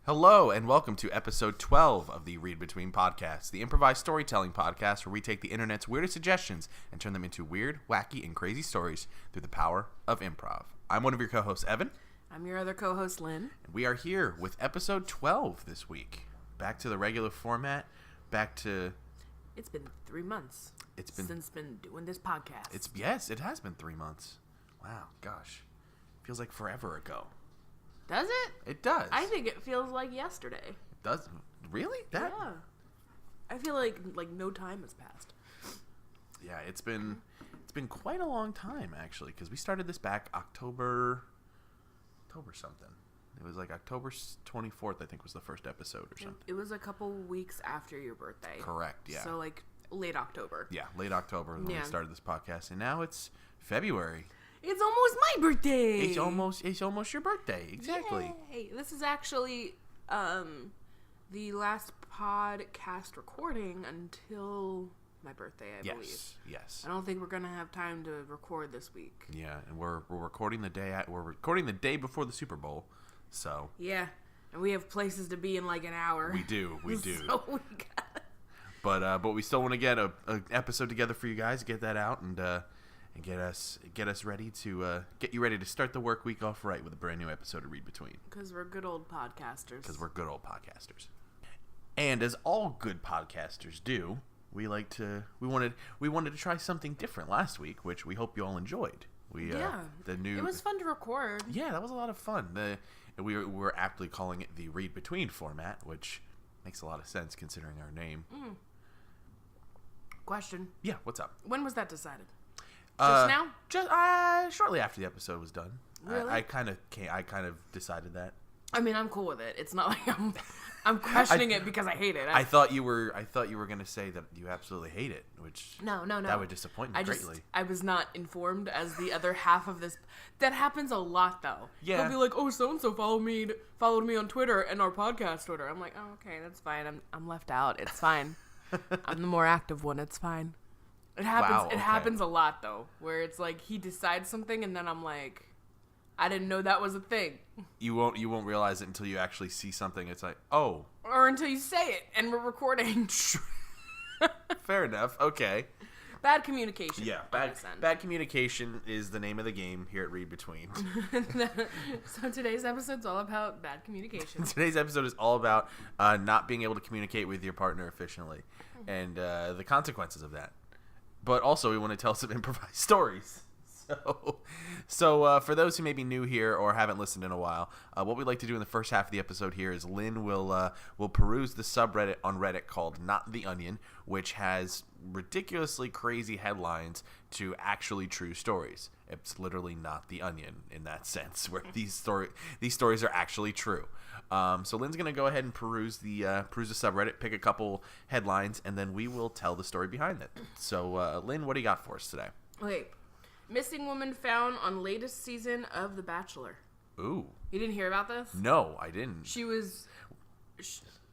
Hello, and welcome to episode 12 of the Read Between podcast, the improvised storytelling podcast where we take the internet's weirdest suggestions and turn them into weird, wacky, and crazy stories through the power of improv. I'm one of your co-hosts, Evan. I'm your other co-host, Lynn. And we are here with episode 12 this week. Back to the regular format, back to... It's been 3 months since been doing this podcast. Yes, it has been 3 months. Wow, gosh. Feels like forever ago. Does it? It does. I think it feels like yesterday. It does? Really? Yeah. I feel like no time has passed. Yeah, it's been quite a long time, actually, because we started this back October something. It was like October 24th, I think, was the first episode or something. It was a couple weeks after your birthday. Correct, yeah. So, late October. Yeah, late October when we started this podcast, and now it's February. It's almost my birthday. It's almost your birthday. Exactly. Yay. This is actually the last podcast recording until my birthday, I believe. Yes. I don't think we're gonna have time to record this week. Yeah, and we're recording the day before the Super Bowl. So yeah, and we have places to be in like an hour. We do. So we got. But we still want to get a episode together for you guys, get that out, and get us ready to get you ready to start the work week off right with a brand new episode of Read Between. Because we're good old podcasters. And as all good podcasters do, we wanted to try something different last week, which we hope you all enjoyed. It was fun to record. Yeah, that was a lot of fun. We were aptly calling it the Read Between format, which makes a lot of sense considering our name. Question. Yeah, what's up? When was that decided? Just now? Just shortly after the episode was done. Really? I kind of decided that. I mean, I'm cool with it. It's not like I'm questioning it because I hate it. I thought you were going to say that you absolutely hate it, which no. That would disappoint me greatly. I was not informed as the other half of this. That happens a lot, though. Yeah. They'll be like, "Oh, so and so followed me on Twitter and our podcast Twitter." I'm like, "Oh, okay, that's fine. I'm left out. It's fine. I'm the more active one. It's fine." It happens. Wow, okay. It happens a lot though, where it's like he decides something and then I'm like, I didn't know that was a thing. You won't realize it until you actually see something. It's like, oh. Or until you say it and we're recording. Fair enough. Okay. Bad communication. Yeah, bad communication is the name of the game here at Read Between. So today's episode's all about bad communication. Today's episode is all about not being able to communicate with your partner efficiently and the consequences of that. But also, we want to tell some improvised stories. So for those who may be new here or haven't listened in a while, what we'd like to do in the first half of the episode here is Lynn will peruse the subreddit on Reddit called Not the Onion, which has ridiculously crazy headlines to actually true stories. It's literally not the Onion in that sense, where these stories are actually true. So Lynn's gonna go ahead and peruse the subreddit, pick a couple headlines, and then we will tell the story behind it. So Lynn, what do you got for us today? Okay, missing woman found on latest season of The Bachelor. Ooh, you didn't hear about this? No, I didn't. She was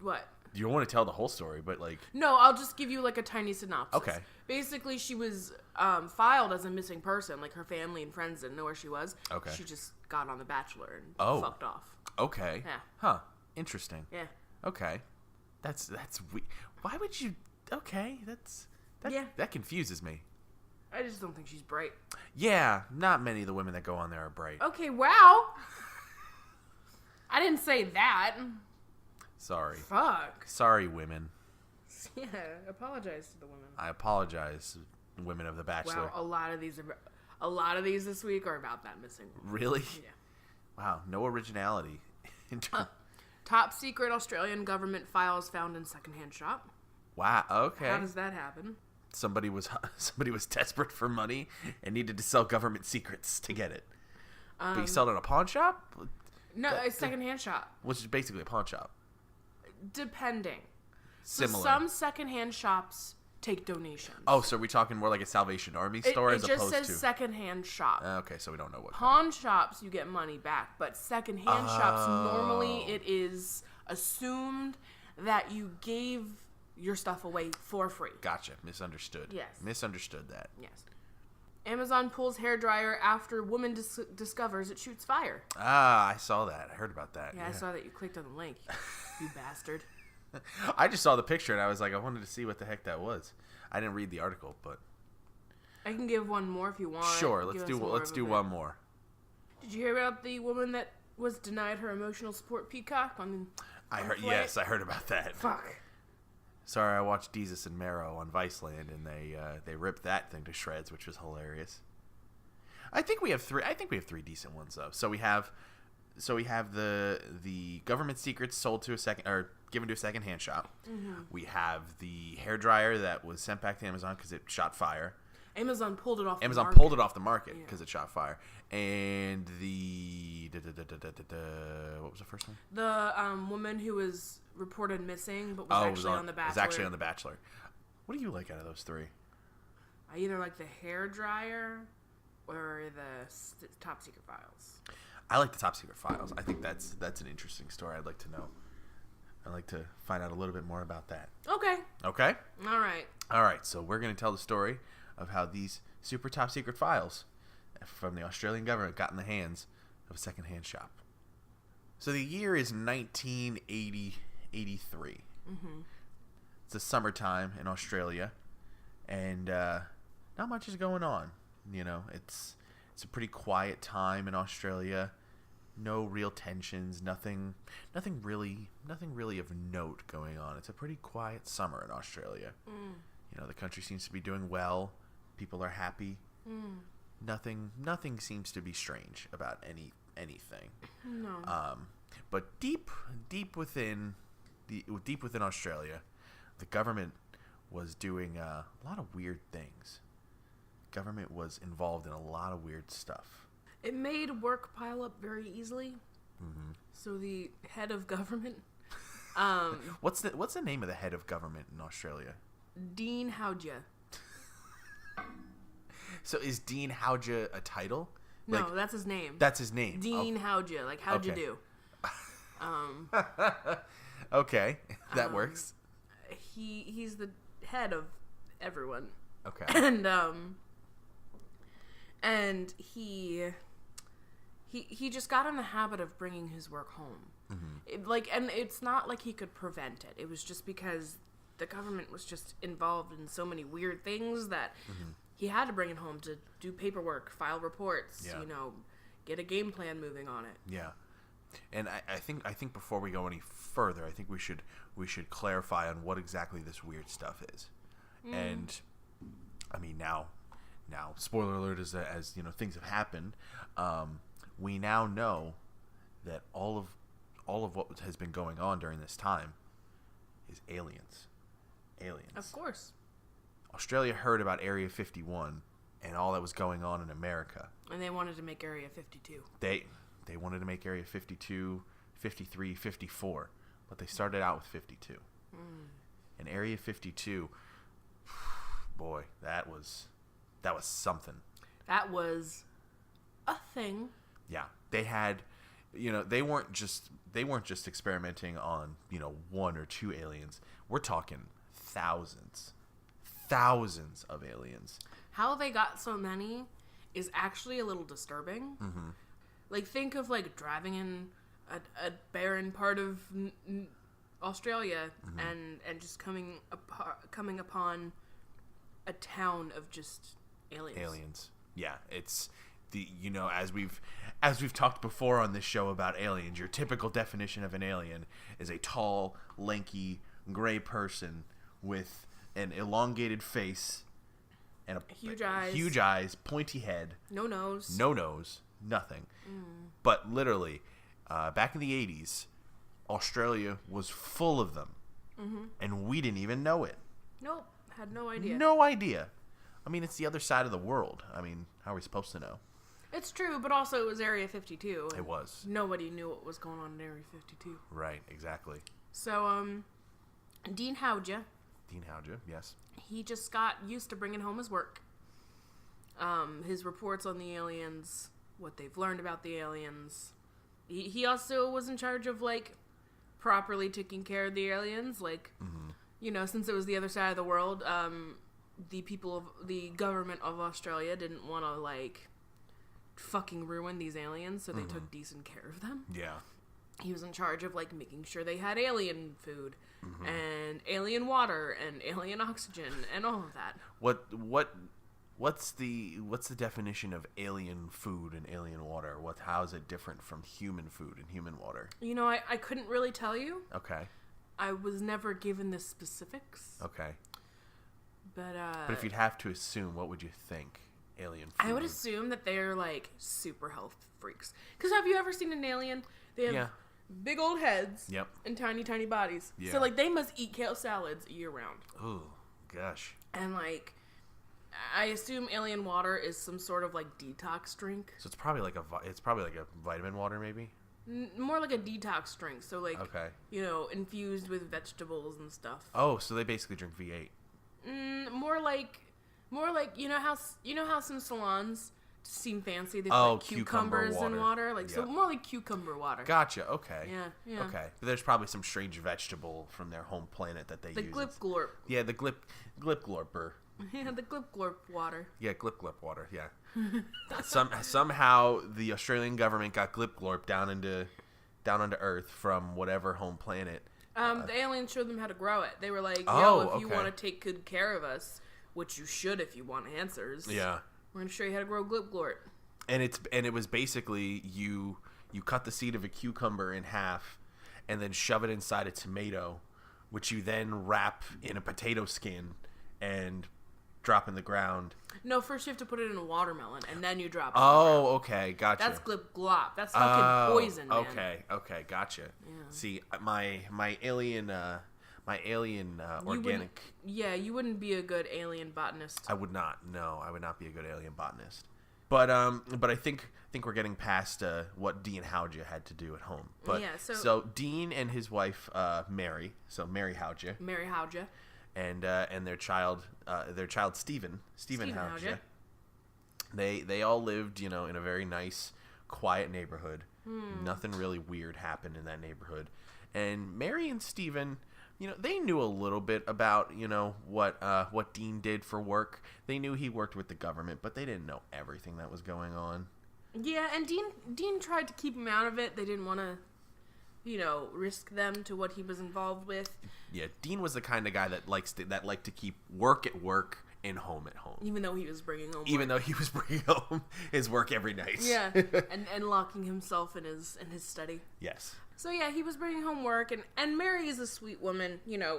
what? You don't want to tell the whole story, but no, I'll just give you a tiny synopsis. Okay. Basically, she was filed as a missing person. Like her family and friends didn't know where she was. Okay. She just got on The Bachelor and fucked off. Okay. Yeah. Huh. Interesting. Yeah. Okay. That's weird. Why would you? Okay. That confuses me. I just don't think she's bright. Yeah. Not many of the women that go on there are bright. Okay. Wow. I didn't say that. Sorry. Fuck. Sorry, women. Yeah. Apologize to the women. I apologize, women of The Bachelor. Wow. A lot of these this week are about that missing woman. Really? Yeah. Wow, no originality. Top secret Australian government files found in secondhand shop. Wow, okay. How does that happen? Somebody was desperate for money and needed to sell government secrets to get it. But you sell it at a pawn shop? No, a secondhand shop. Which is basically a pawn shop. Depending. Similar. So some secondhand shops take donations. Oh, so are we talking more like a Salvation Army store as opposed to... It just says secondhand shop. Okay, so we don't know what... Pawn shops, you get money back, but secondhand shops, normally it is assumed that you gave your stuff away for free. Gotcha. Misunderstood. Yes. Misunderstood that. Yes. Amazon pulls hairdryer after woman discovers it shoots fire. Ah, I saw that. I heard about that. Yeah, I saw that you clicked on the link. You bastard. I just saw the picture and I was like, I wanted to see what the heck that was. I didn't read the article, but I can give one more if you want. sure, let's do one more. Did you hear about the woman that was denied her emotional support peacock on I heard about that. Fuck. Sorry, I watched Desus and Mero on Viceland, and they ripped that thing to shreds, which was hilarious. I think we have three decent ones though. So we have the government secrets sold to given to a secondhand shop. Mm-hmm. We have the hairdryer that was sent back to Amazon because it shot fire. Amazon pulled it off. Pulled it off the market because it shot fire. And the what was the first one? The woman who was reported missing but was actually on The Bachelor. Was actually on The Bachelor. What do you like out of those three? I either like the hairdryer or the Top Secret Files. I like the Top Secret Files. I think that's an interesting story. I'd like to know. I'd like to find out a little bit more about that. Okay. Okay? All right. All right. So we're going to tell the story of how these super top secret files from the Australian government got in the hands of a secondhand shop. So the year is 1983. Mm-hmm. It's the summertime in Australia, and not much is going on. You know, it's a pretty quiet time in Australia. No real tensions, nothing really of note going on. It's a pretty quiet summer in Australia. Mm. You know, the country seems to be doing well. People are happy. Mm. Nothing seems to be strange about anything. No. But deep within Australia, the government was doing a lot of weird things. Government was involved in a lot of weird stuff. It made work pile up very easily. Mm-hmm. So the head of government. What's the name of the head of government in Australia? Dean Howja. So is Dean Howja a title? No, that's his name. That's his name. Dean Howja, like how'd you do? Okay, that works. He's the head of everyone. Okay. And he just got in the habit of bringing his work home. Mm-hmm. And it's not like he could prevent it. It was just because the government was just involved in so many weird things that he had to bring it home to do paperwork, file reports, get a game plan moving on it. Yeah. And I think before we go any further, I think we should clarify on what exactly this weird stuff is. Mm. And I mean now, spoiler alert, as you know, things have happened. We now know that all of what has been going on during this time is aliens. Of course. Australia heard about Area 51 and all that was going on in America. And they wanted to make Area 52. They wanted to make Area 52, 53, 54, but they started out with 52. Mm. And Area 52, boy, that was something. That was a thing. Yeah, they had, they weren't just experimenting on, one or two aliens. We're talking thousands of aliens. How they got so many is actually a little disturbing. Mm-hmm. Like, think of driving in a barren part of Australia, mm-hmm. and just coming upon a town of just aliens. Yeah, it's as we've talked before on this show about aliens, your typical definition of an alien is a tall, lanky, gray person with an elongated face and huge eyes, pointy head, no nose, nothing. Mm. But literally, back in the 80s, Australia was full of them, mm-hmm. and we didn't even know it. Nope, had no idea. No idea. I mean, it's the other side of the world. I mean, how are we supposed to know? It's true, but also it was Area 52. It was. Nobody knew what was going on in Area 52. Right, exactly. So, Dean Howja, yes. He just got used to bringing home his work. His reports on the aliens, what they've learned about the aliens. He also was in charge of, properly taking care of the aliens. Mm-hmm. Since it was the other side of the world, the government of Australia didn't want to, like, fucking ruin these aliens, so they took decent care of them. Yeah. He was in charge of, like, making sure they had alien food and alien water and alien oxygen and all of that. What's the definition of alien food and alien water? How is it different from human food and human water? You know, I couldn't really tell you. Okay. I was never given the specifics. Okay. But if you'd have to assume, what would you think? Alien food. I would assume that they're, like, super health freaks. Because have you ever seen an alien? They have big old heads and tiny, tiny bodies. Yeah. So, like, they must eat kale salads year round. Ooh, gosh. And, like, I assume alien water is some sort of, like, detox drink. So it's probably like a vitamin water, maybe? More like a detox drink. So, like, okay. You know, infused with vegetables and stuff. Oh, so they basically drink V8. More like you know how some salons seem fancy. They put cucumbers in water, like so more like cucumber water. Gotcha. Okay. Yeah. Okay. But there's probably some strange vegetable from their home planet that they use. The glip glorp. Yeah, the glip glorper. Yeah, the glip glorp water. Yeah, glip glorp water. Yeah. Somehow the Australian government got glip glorp down onto Earth from whatever home planet. The aliens showed them how to grow it. They were like, if you want to take good care of us, which you should if you want answers. Yeah. We're going to show you how to grow glip glort. And it was basically you cut the seed of a cucumber in half and then shove it inside a tomato, which you then wrap in a potato skin and drop in the ground. No, first you have to put it in a watermelon and then you drop it. Oh, okay, gotcha. That's glip glop. That's fucking poison, man. Okay, gotcha. Yeah. See, my alien organic. You wouldn't be a good alien botanist. I would not. No, I would not be a good alien botanist. But I think we're getting past what Dean Howja had to do at home. But yeah, so Dean and his wife Mary, so Mary Howja. Mary Howja. And their child Stephen Howja. They all lived, in a very nice, quiet neighborhood. Nothing really weird happened in that neighborhood. And Mary and Stephen, they knew a little bit about, what Dean did for work. They knew he worked with the government, but they didn't know everything that was going on. Yeah, and Dean tried to keep him out of it. They didn't want to, risk them to what he was involved with. Yeah, Dean was the kind of guy that liked to keep work at work and home at home. Even though he was bringing home his work every night. Yeah, and locking himself in his study. Yes. So yeah, he was bringing home work, and Mary is a sweet woman,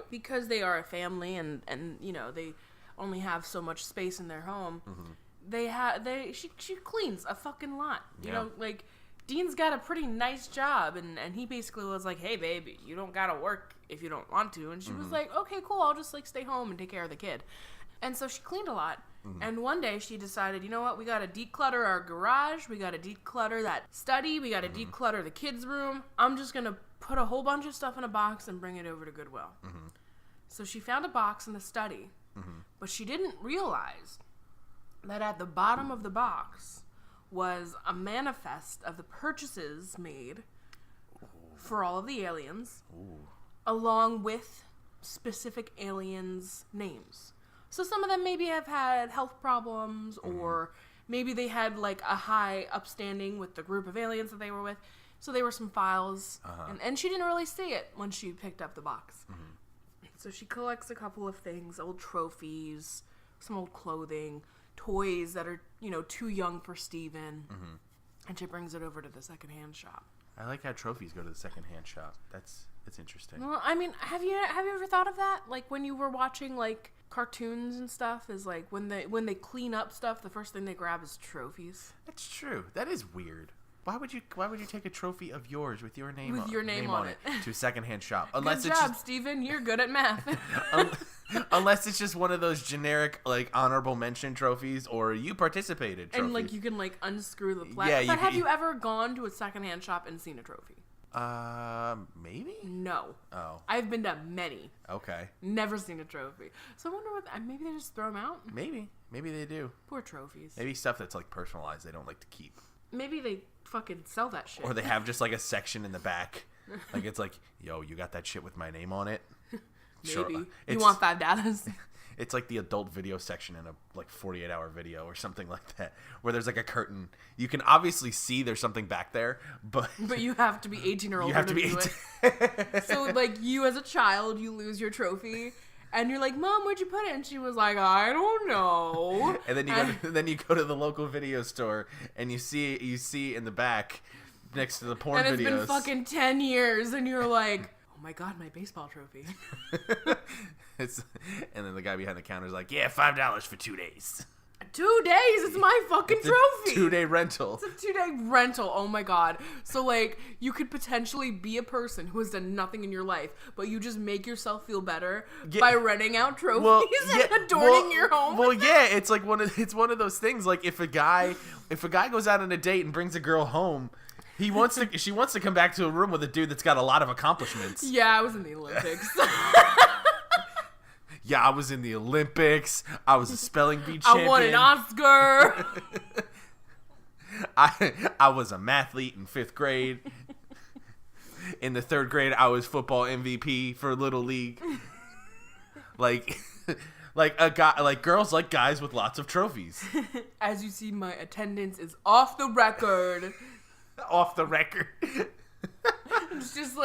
because they are a family and they only have so much space in their home. Mm-hmm. She cleans a fucking lot. You know, like Dean's got a pretty nice job, and he basically was like, hey babe, you don't gotta work if you don't want to. And she was like, okay, cool, I'll just like stay home and take care of the kid. And so she cleaned a lot. Mm-hmm. And one day she decided, you know what, we gotta declutter our garage, we gotta declutter that study, we gotta declutter the kids' room. I'm just gonna put a whole bunch of stuff in a box and bring it over to Goodwill. Mm-hmm. So she found a box in the study, but she didn't realize that at the bottom of the box was a manifest of the purchases made for all of the aliens, along with specific aliens' names. So some of them maybe have had health problems, or maybe they had like a high upstanding with the group of aliens that they were with. So there were some files, and she didn't really see it when she picked up the box. So she collects a couple of things, old trophies, some old clothing, toys that are, too young for Steven, and she brings it over to the secondhand shop. I like how trophies go to the secondhand shop. It's interesting. Well, I mean, have you ever thought of that? Like when you were watching like cartoons and stuff, is like when they clean up stuff, the first thing they grab is trophies. That's true. That is weird. Why would you take a trophy of yours with your name on it to a secondhand shop? Unless good job, Steven. You're good at math. Unless it's just one of those generic like honorable mention trophies, or you participated trophies. And like you can like unscrew the plastic. Yeah, but have you ever gone to a secondhand shop and seen a trophy? Maybe? No. Oh. I've been to many. Okay. Never seen a trophy. So I wonder maybe they just throw them out? Maybe they do. Poor trophies. Maybe stuff that's like personalized they don't like to keep. Maybe they fucking sell that shit. Or they have just like a section in the back. Like it's like, yo, you got that shit with my name on it? Sure. Maybe. You want $5? It's like the adult video section in a 48-hour video or something like that, where there's like a curtain. You can obviously see there's something back there, but you have to be 18 or older. You have to be 18. So like you as a child, you lose your trophy, and you're like, Mom, where'd you put it? And she was like, I don't know. And then you go to the local video store and you see in the back next to the porn videos. And it's been fucking 10 years, and you're like, oh my god, my baseball trophy. And then the guy behind the counter is like, yeah, $5 for 2 days. 2 days? It's my fucking trophy. 2-day rental. It's a 2-day rental. Oh my god. So like, you could potentially be a person who has done nothing in your life, but you just make yourself feel better by renting out trophies and adorning your home. Well, yeah, it's like one of those things. Like if a guy goes out on a date and brings a girl home, she wants to come back to a room with a dude that's got a lot of accomplishments. Yeah, I was in the Olympics. Yeah, I was in the Olympics. I was a spelling bee champion. I won an Oscar. I was a mathlete in 5th grade. In the 3rd grade, I was football MVP for Little League. Like a guy, like girls like guys with lots of trophies. As you see, my attendance is off the record. Off the record. It's just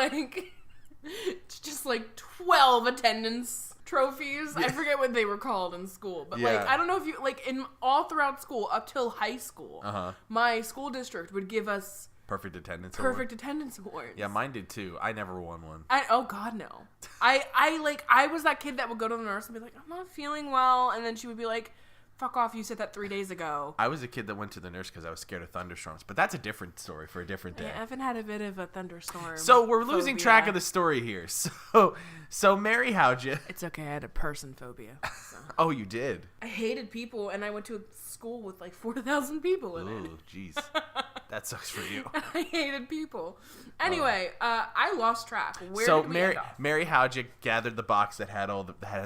like 12 attendance trophies. I forget what they were called in school, but like I don't know if you like in all throughout school up till high school, my school district would give us perfect attendance awards. Yeah, mine did too. I never won one. Oh god, no. I was that kid that would go to the nurse and be like, I'm not feeling well, and then she would be like, fuck off, you said that 3 days ago. I was a kid that went to the nurse because I was scared of thunderstorms, but that's a different story for a different day. Yeah, Evan had a bit of a thunderstorm. So we're losing track of the story here. So Mary, how'd you? It's okay, I had a person phobia. So. Oh, you did? I hated people, and I went to a school with like 4,000 people in it. Oh, jeez. That sucks for you. I hated people. Anyway, I lost track. Where did we end off? Mary Howjick gathered the box that had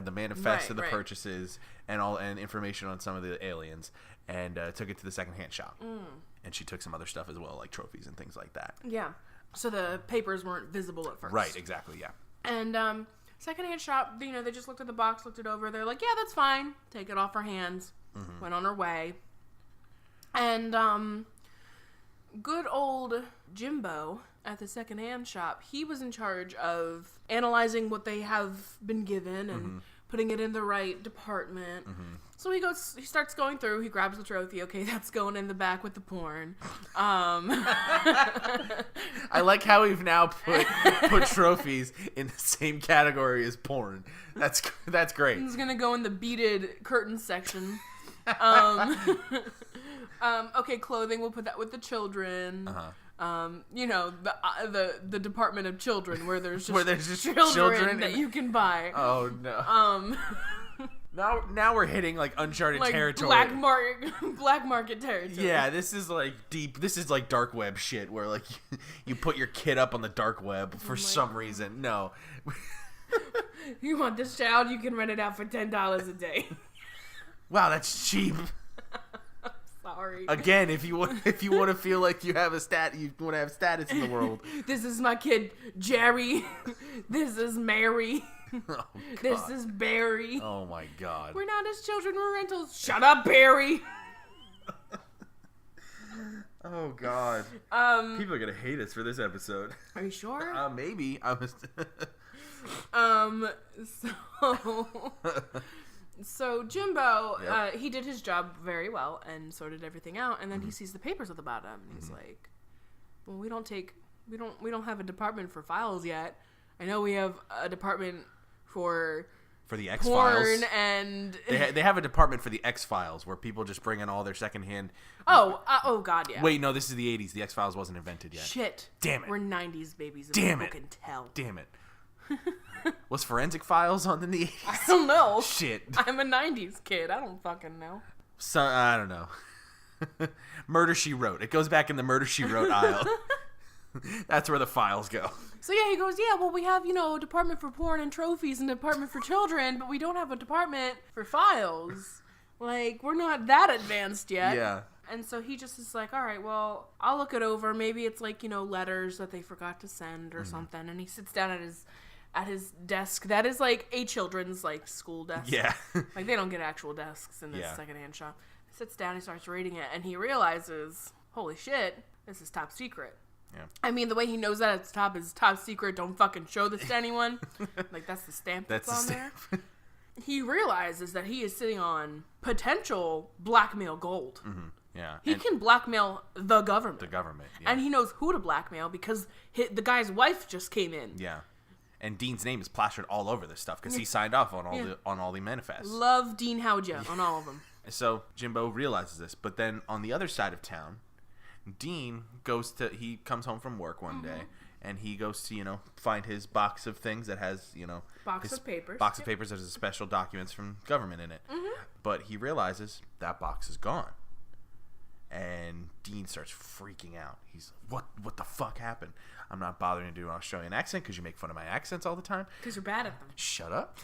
the manifest of the purchases and information on some of the aliens, and took it to the secondhand shop. And she took some other stuff as well, like trophies and things like that. Yeah. So the papers weren't visible at first. Right. Exactly. Yeah. And secondhand shop, they just looked at the box, looked it over. They're like, yeah, that's fine. Take it off her hands. Went on her way. And good old Jimbo at the secondhand shop, he was in charge of analyzing what they have been given and putting it in the right department. So he starts going through, he grabs the trophy. Okay, that's going in the back with the porn. I like how we've now put trophies in the same category as porn. That's great. It's gonna go in the beaded curtain section. Okay, clothing, we'll put that with the children. The Department of Children where there's just children that you can buy. Oh no. Now we're hitting like uncharted territory. Black market territory. Yeah, this is like deep. This is like dark web shit where like you put your kid up on the dark web for some reason. No. You want this child? You can rent it out for $10 a day. Wow, that's cheap. Sorry. Again, if you want to feel like you want to have status in the world. This is my kid Jerry. This is Mary. Oh, this is Barry. Oh my god. We're not his children, we're rentals. Shut up, Barry. Oh god. People are gonna hate us for this episode. Are you sure? Maybe. So Jimbo, he did his job very well and sorted everything out, and then he sees the papers at the bottom, and he's like, "Well, we don't have a department for files yet. I know we have a department for the X-Files. Porn and they have a department for the X-Files where people just bring in all their secondhand. Oh god, yeah. Wait, no, this is the 80s. The X-Files wasn't invented yet. Shit. Damn it. We're 90s babies. And Damn people it. can tell. Damn it. Was Forensic Files on in the 80s? I don't know. Shit. I'm a 90s kid. I don't fucking know. So I don't know. Murder, She Wrote. It goes back in the Murder, She Wrote aisle. That's where the files go. So yeah, he goes, yeah, well, we have, a department for porn and trophies and a department for children, but we don't have a department for files. Like, we're not that advanced yet. Yeah. And so he just is like, all right, well, I'll look it over. Maybe it's like, letters that they forgot to send or something. And he sits down at his at his desk that is like a children's like school desk. Yeah. Like they don't get actual desks in this secondhand shop. He sits down, he starts reading it, and he realizes, holy shit, this is top secret. Yeah. I mean, the way he knows that it's top secret, don't fucking show this to anyone. Like, that's the stamp that's on there. He realizes that he is sitting on potential blackmail gold. Mm-hmm. Yeah. He can blackmail the government. The government, yeah. And he knows who to blackmail because the guy's wife just came in. Yeah. And Dean's name is plastered all over this stuff because he signed off on all the manifests. Love Dean Howja on all of them. So Jimbo realizes this, but then on the other side of town, Dean he comes home from work one day, and he goes to, find his box of things that has, Box of papers that has special documents from government in it. Mm-hmm. But he realizes that box is gone. And Dean starts freaking out. He's like, what the fuck happened? I'm not bothering to do an Australian accent because you make fun of my accents all the time. Because you're bad at them. Shut up.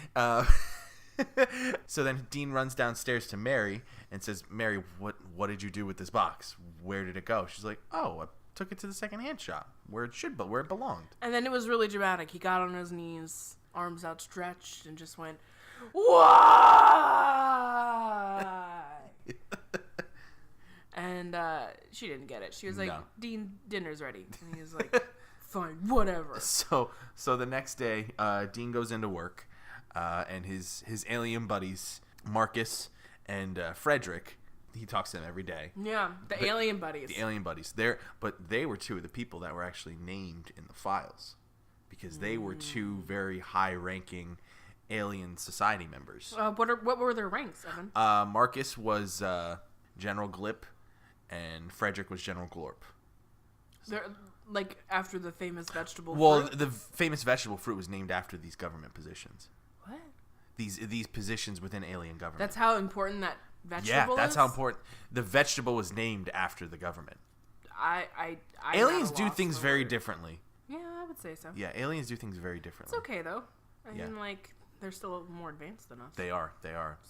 So then Dean runs downstairs to Mary and says, Mary, what did you do with this box? Where did it go? She's like, oh, I took it to the secondhand shop where it belonged. And then it was really dramatic. He got on his knees, arms outstretched, and just went, why? And she didn't get it. She was like, no. Dean, dinner's ready. And he was like, fine, whatever. So the next day, Dean goes into work. And his alien buddies, Marcus and Frederick, he talks to them every day. Yeah, the alien buddies. The alien buddies. But they were two of the people that were actually named in the files because they were two very high-ranking alien society members. What were their ranks, Evan? Marcus was General Glip, and Frederick was General Glorp. They're like after the famous vegetable fruit? Well, the famous vegetable fruit was named after these government positions. What? These positions within alien government. That's how important that vegetable is? Yeah, that's how important. The vegetable was named after the government. Aliens do things very differently. Yeah, I would say so. Yeah, aliens do things very differently. It's okay, though. I mean, like, they're still more advanced than us. They are.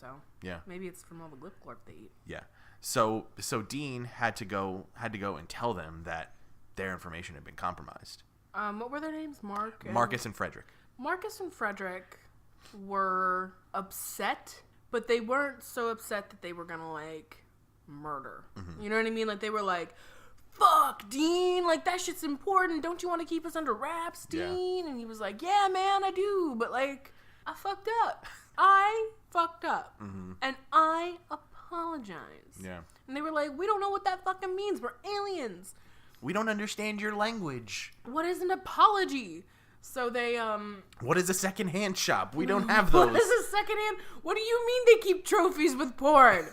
So, yeah. Maybe it's from all the glip glorp they eat. Yeah. So Dean had to go and tell them that their information had been compromised. What were their names? Marcus and Frederick. Marcus and Frederick were upset, but they weren't so upset that they were gonna like murder. Mm-hmm. You know what I mean? Like they were like, "Fuck, Dean! Like that shit's important. Don't you want to keep us under wraps, Dean?" Yeah. And he was like, "Yeah, man, I do, but like I fucked up. Mm-hmm. And I apologize." Yeah. And they were like, "We don't know what that fucking means. We're aliens. We don't understand your language. What is an apology?" So they, What is a secondhand shop? We don't have those. What is a secondhand? What do you mean they keep trophies with porn?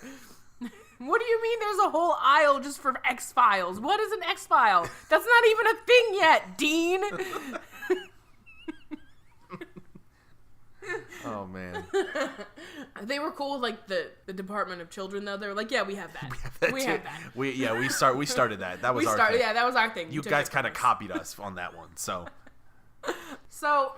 What do you mean there's a whole aisle just for X-Files? What is an X-File? That's not even a thing yet, Dean. Oh, man. They were cool with, like, the Department of Children, though. They were like, yeah, we have that. We have that. We started that. That was our thing. Yeah, that was our thing. You guys kind of copied us on that one, so... So,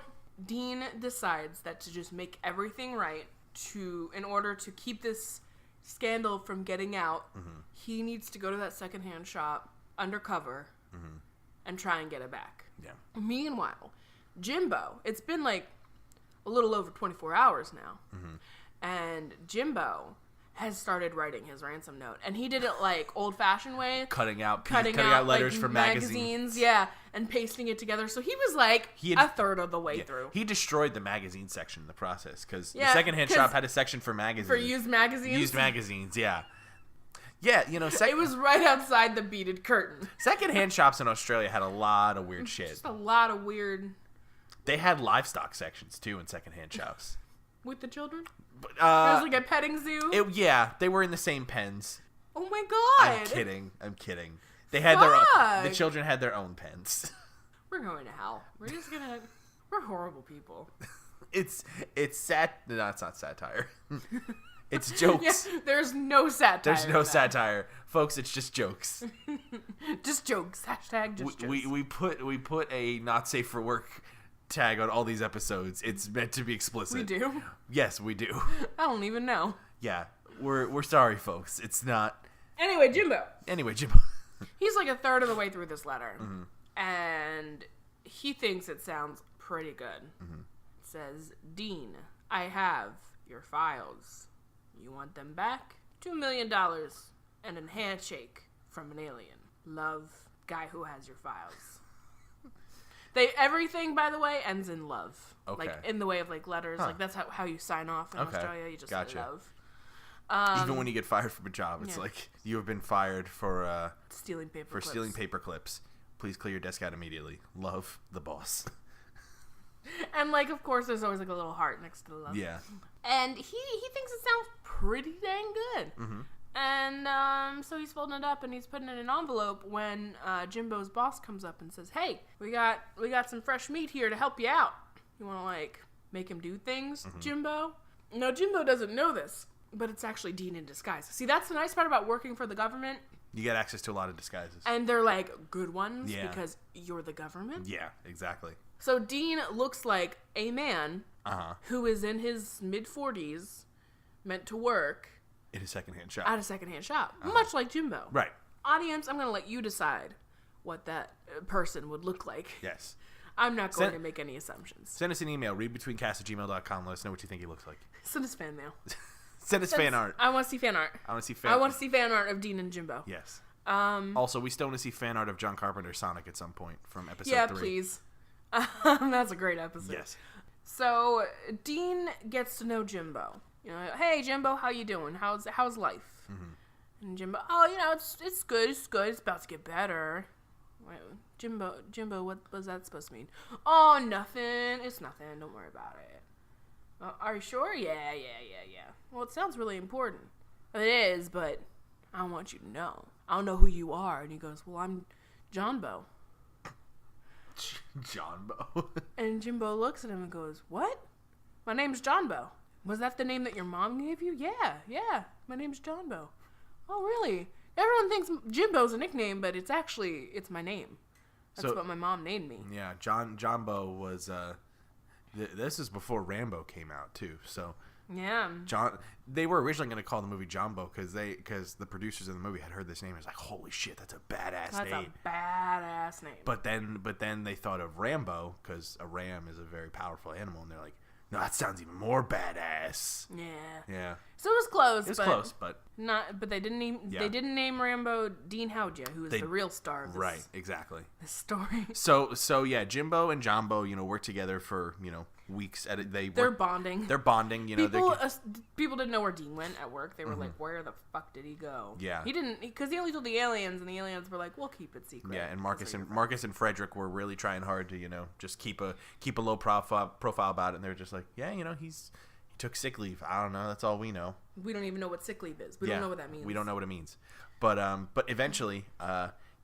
Dean decides that to just make everything right, in order to keep this scandal from getting out, mm-hmm. he needs to go to that secondhand shop undercover mm-hmm. and try and get it back. Yeah. Meanwhile, Jimbo, it's been like a little over 24 hours now, mm-hmm. and Jimbo has started writing his ransom note, and he did it like old-fashioned way, cutting out letters like, from magazines, yeah, and pasting it together. So he was like a third of the way through. He destroyed the magazine section in the process because the secondhand shop had a section for magazines, for used magazines. Used magazines, yeah. Yeah, you know, it was right outside the beaded curtain. Secondhand shops in Australia had a lot of weird shit. Just a lot of weird. They had livestock sections too in secondhand shops. With the children? It was like a petting zoo? They were in the same pens. Oh my god. I'm kidding. They had their own. The children had their own pens. We're going to hell. We're horrible people. It's sad. No, it's not satire. It's jokes. Yeah, there's no satire. There's no satire. Folks, it's just jokes. Just jokes. Hashtag just jokes. We put a not safe for work tag on all these episodes. It's meant to be explicit. We do? Yes, we do. I don't even know. Yeah. We're sorry, folks. It's not. Anyway, Jimbo. He's like a third of the way through this letter. Mm-hmm. And he thinks it sounds pretty good. Mm-hmm. says, Dean, I have your files. You want them back? $2 million and a handshake from an alien. Love, guy who has your files. Everything, by the way, ends in love. Okay. Like, in the way of, like, letters. Like, that's how you sign off in Australia. You just say love. Even when you get fired from a job, it's like, you have been fired for stealing paper clips. Please clear your desk out immediately. Love, the boss. And, like, of course, there's always, like, a little heart next to the love. Yeah. And he thinks it sounds pretty dang good. Mm-hmm. And so he's folding it up and he's putting it in an envelope when Jimbo's boss comes up and says, hey, we got some fresh meat here to help you out. You want to, like, make him do things, Jimbo? No, Jimbo doesn't know this, but it's actually Dean in disguise. See, that's the nice part about working for the government. You get access to a lot of disguises. And they're, like, good ones because you're the government. Yeah, exactly. So Dean looks like a man who is in his mid-40s, meant to work at a secondhand shop. Much like Jimbo. Right. Audience, I'm going to let you decide what that person would look like. Yes. I'm not going to make any assumptions. Send us an email, readbetweencast@gmail.com. Let us know what you think he looks like. Send us fan mail. Send us fan art. I want to see fan art. I want to see fan art of Dean and Jimbo. Yes. Also, we still want to see fan art of John Carpenter's Sonic at some point from episode 3. Yeah, please. That's a great episode. Yes. So Dean gets to know Jimbo. You know, hey Jimbo, how you doing? How's life? Mm-hmm. And Jimbo, it's good. It's about to get better. Wait, Jimbo, what was that supposed to mean? Oh, nothing. It's nothing. Don't worry about it. Are you sure? Yeah. Well, it sounds really important. It is, but I want you to know. I don't know who you are. And he goes, well, I'm Johnbo. Johnbo. And Jimbo looks at him and goes, what? My name's Johnbo. Was that the name that your mom gave you? Yeah. My name's Johnbo. Oh, really? Everyone thinks Jimbo's a nickname, but it's my name. That's what my mom named me. Yeah, Johnbo was, this is before Rambo came out, too, so. Yeah. They were originally going to call the movie Johnbo because the producers of the movie had heard this name and was like, holy shit, that's a badass name. That's a badass name. But then they thought of Rambo because a ram is a very powerful animal, and they're like, no, that sounds even more badass. Yeah. So it was close. But But they didn't name Rambo Dean Howja, who is the real star of this. Right, exactly. This story. So yeah, Jimbo and Johnbo, worked together for weeks. They're bonding. They're bonding. People didn't know where Dean went at work. They were like, "Where the fuck did he go?" Yeah, he didn't, because he only told the aliens, and the aliens were like, "We'll keep it secret." Yeah, and Marcus and Frederick were really trying hard to just keep a low profile about it. And they're just like, yeah, he took sick leave. I don't know. That's all we know. We don't even know what sick leave is. We don't know what that means. We don't know what it means. But eventually,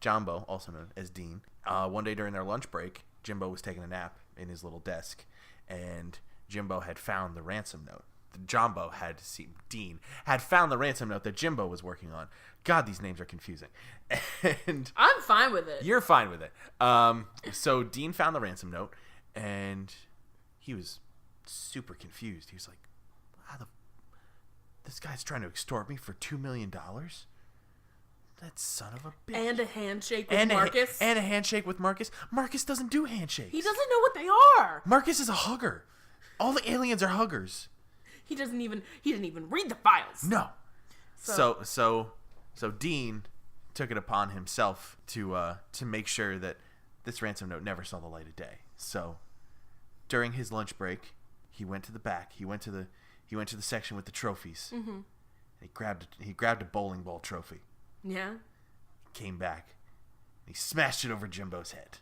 Johnbo, also known as Dean, one day during their lunch break, Jimbo was taking a nap in his little desk, and Jimbo had found the ransom note. Dean had found the ransom note that Jimbo was working on. God, these names are confusing. And I'm fine with it. You're fine with it. So Dean found the ransom note, and he was super confused. He was like, this guy's trying to extort me for $2 million? That son of a bitch. And a handshake with Marcus. And a handshake with Marcus. Marcus doesn't do handshakes. He doesn't know what they are. Marcus is a hugger. All the aliens are huggers. He didn't even read the files. No. So Dean took it upon himself to make sure that this ransom note never saw the light of day. So during his lunch break, he went to the back. He went to the section with the trophies. Mm-hmm. He grabbed a bowling ball trophy. Yeah. Came back. And he smashed it over Jimbo's head.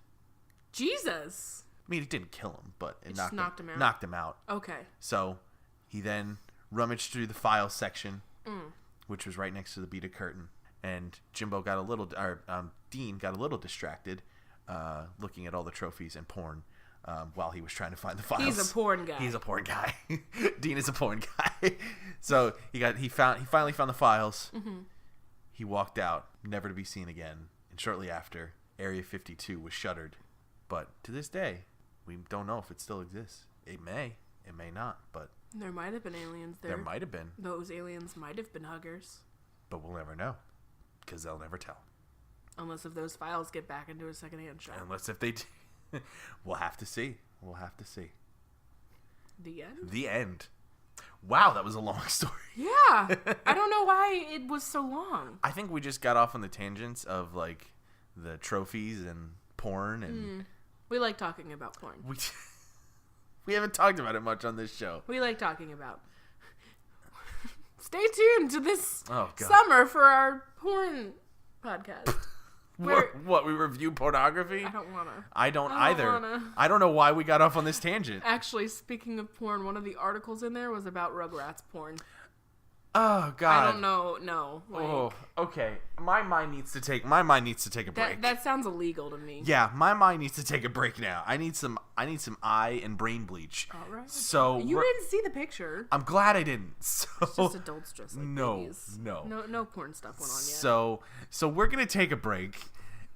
Jesus. I mean, it didn't kill him, but it knocked him out. Knocked him out. Okay. So he then rummaged through the file section, which was right next to the beaded curtain, and Dean got a little distracted, looking at all the trophies and porn, while he was trying to find the files. He's a porn guy. Dean is a porn guy. So he finally found the files. Mm-hmm. He walked out, never to be seen again. And shortly after, Area 52 was shuttered. But to this day, we don't know if it still exists. It may not. But there might have been aliens there. There might have been. Those aliens might have been huggers. But we'll never know, because they'll never tell. Unless if those files get back into a secondhand shop. Unless if they do. We'll have to see. The end? The end. Wow, that was a long story. Yeah. I don't know why it was so long. I think we just got off on the tangents of, like, the trophies and porn. And We like talking about porn. We haven't talked about it much on this show. We like talking about. Stay tuned to this God. summer for our porn podcast. What, we review pornography? I don't want to. I don't either. I don't know why we got off on this tangent. Actually, speaking of porn, one of the articles in there was about Rugrats porn. Oh God! I don't know. No. Oh, okay. My mind needs to take a break. That sounds illegal to me. Yeah, my mind needs to take a break now. I need some eye and brain bleach. All right. So you didn't see the picture. I'm glad I didn't. So it's just adults dressed like babies. No porn stuff went on yet. So we're gonna take a break,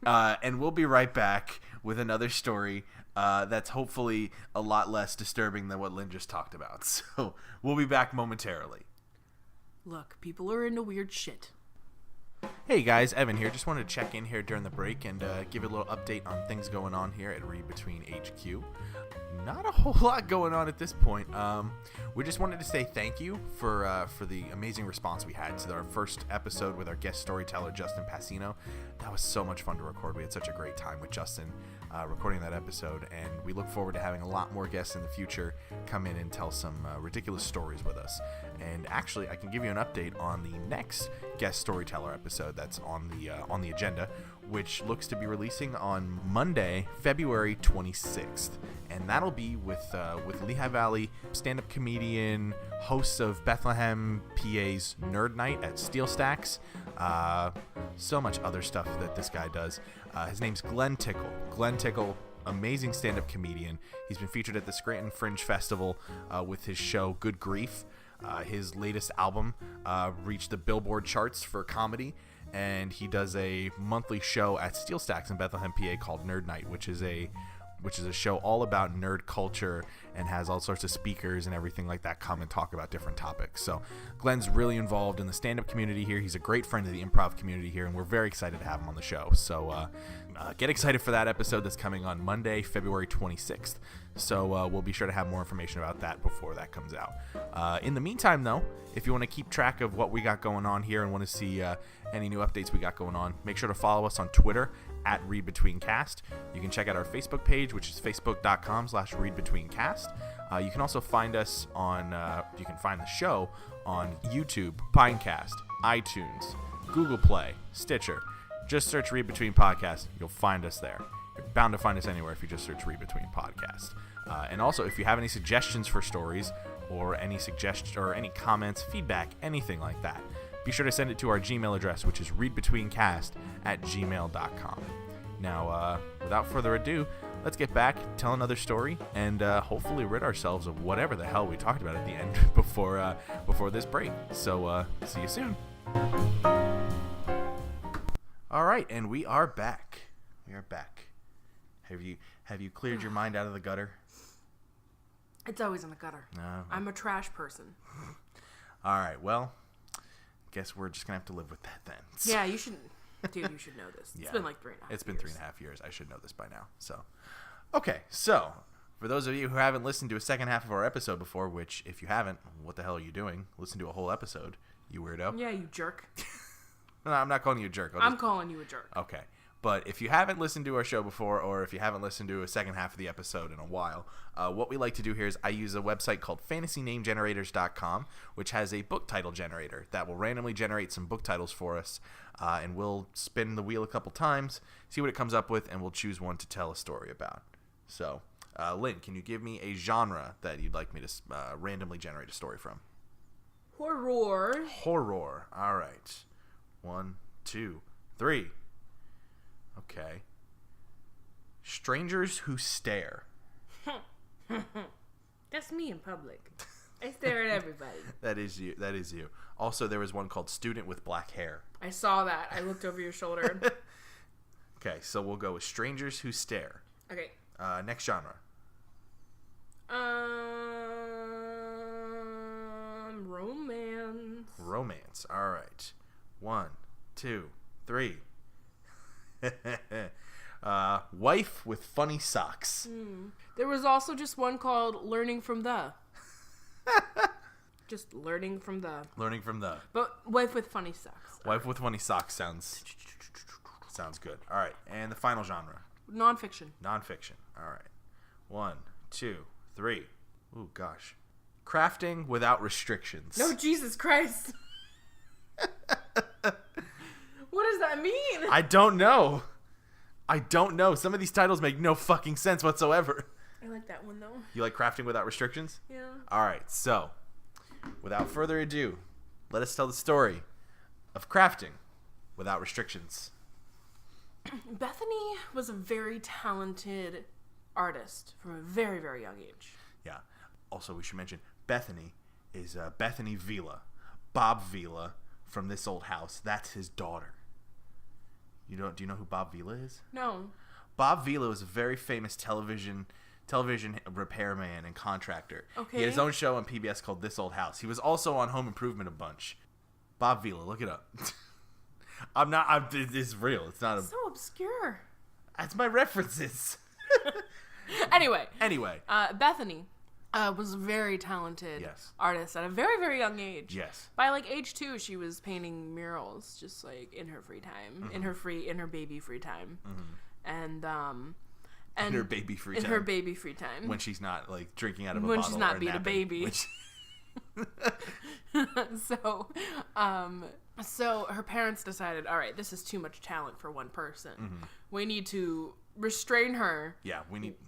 and we'll be right back with another story. That's hopefully a lot less disturbing than what Lynn just talked about. So we'll be back momentarily. Look, people are into weird shit. Hey guys, Evan here. Just wanted to check in here during the break and give you a little update on things going on here at Read Between HQ. Not a whole lot going on at this point. We just wanted to say thank you for the amazing response we had to our first episode with our guest storyteller, Justin Passino. That was so much fun to record. We had such a great time with Justin recording that episode, and we look forward to having a lot more guests in the future come in and tell some ridiculous stories with us. And actually, I can give you an update on the next guest storyteller episode that's on the agenda, which looks to be releasing on Monday, February 26th. And that'll be with Lehigh Valley stand-up comedian, hosts of Bethlehem, PA's Nerd Night at Steel Stacks. So much other stuff that this guy does. His name's Glenn Tickle. Glenn Tickle, amazing stand-up comedian. He's been featured at the Scranton Fringe Festival with his show Good Grief. His latest album reached the Billboard charts for comedy, and he does a monthly show at Steel Stacks in Bethlehem, PA called Nerd Night, which is a show all about nerd culture and has all sorts of speakers and everything like that come and talk about different topics. So Glenn's really involved in the stand-up community here. He's a great friend of the improv community here, and we're very excited to have him on the show. So get excited for that episode that's coming on Monday, February 26th. So we'll be sure to have more information about that before that comes out. In the meantime, though, if you want to keep track of what we got going on here and want to see any new updates we got going on, make sure to follow us on Twitter at readbetweencast. You can check out our Facebook page, which is facebook.com/readbetweencast. You can also find us on, you can find the show on YouTube, Pinecast, iTunes, Google Play, Stitcher. Just search Read Between Podcast. You'll find us there. You're bound to find us anywhere if you just search Read Between Podcast. And also, if you have any suggestions for stories or any any comments, feedback, anything like that, be sure to send it to our Gmail address, which is readbetweencast@gmail.com. Now, without further ado, let's get back, tell another story, and hopefully rid ourselves of whatever the hell we talked about at the end before this break. So, see you soon. All right, and we are back. Have you cleared your mind out of the gutter? It's always in the gutter. No. I'm a trash person. All right, well, guess we're just gonna have to live with that then. Yeah, you should. Dude, you should know this. It's been like 3.5 years. It's been 3.5 years. I should know this by now. So, okay. So, for those of you who haven't listened to a second half of our episode before, which if you haven't, what the hell are you doing? Listen to a whole episode, you weirdo. Yeah, you jerk. No, I'm not calling you a jerk. I'm calling you a jerk. Okay. But if you haven't listened to our show before, or if you haven't listened to a second half of the episode in a while, what we like to do here is I use a website called fantasynamegenerators.com, which has a book title generator that will randomly generate some book titles for us, and we'll spin the wheel a couple times, see what it comes up with, and we'll choose one to tell a story about. So, Lynn, can you give me a genre that you'd like me to randomly generate a story from? Horror. Horror. All right. 1, 2, 3. Okay. Strangers who stare. That's me in public. I stare at everybody. That is you. Also, there was one called Student with Black Hair. I saw that. I looked over your shoulder. Okay, so we'll go with Strangers who stare. Okay. Next genre. Romance. Romance. All right. 1, 2, 3. Wife with funny socks. There was also just one called Learning from the. Just learning from the. But wife with funny socks. Wife with funny socks sounds good. All right, and the final genre. Nonfiction. All right. 1, 2, 3. Ooh, gosh. Crafting without restrictions. No, Jesus Christ. What does that mean? I don't know. Some of these titles make no fucking sense whatsoever. I like that one, though. You like crafting without restrictions? Yeah. All right, so without further ado, let us tell the story of crafting without restrictions. Bethany was a very talented artist from a very, very young age. Yeah. Also, we should mention Bethany is Bethany Vila. Bob Vila from This Old House. That's his daughter. Do you know who Bob Vila is? No. Bob Vila was a very famous television repairman and contractor. Okay. He had his own show on PBS called This Old House. He was also on Home Improvement a bunch. Bob Vila, look it up. It's real. It's not so obscure. That's my references. Anyway. Bethany was a very talented artist at a very, very young age. Yes. By like age 2, she was painting murals just like in her free time, in her baby free time. And in her baby free time. When she's not like drinking out of a when bottle. When she's not or being napping. a baby. So her parents decided, all right, this is too much talent for one person. We need to restrain her. Yeah,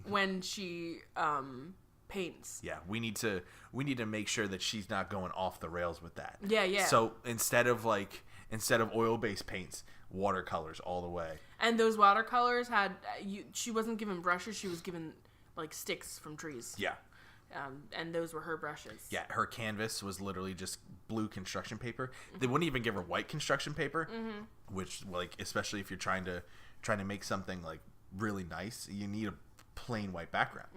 when she paints. Yeah, we need to make sure that she's not going off the rails with that. Yeah. So instead of oil-based paints, watercolors all the way. And those watercolors she wasn't given brushes, she was given like sticks from trees. Yeah. And those were her brushes. Yeah, her canvas was literally just blue construction paper. They wouldn't even give her white construction paper, which like especially if you're trying to make something like really nice, you need a plain white background.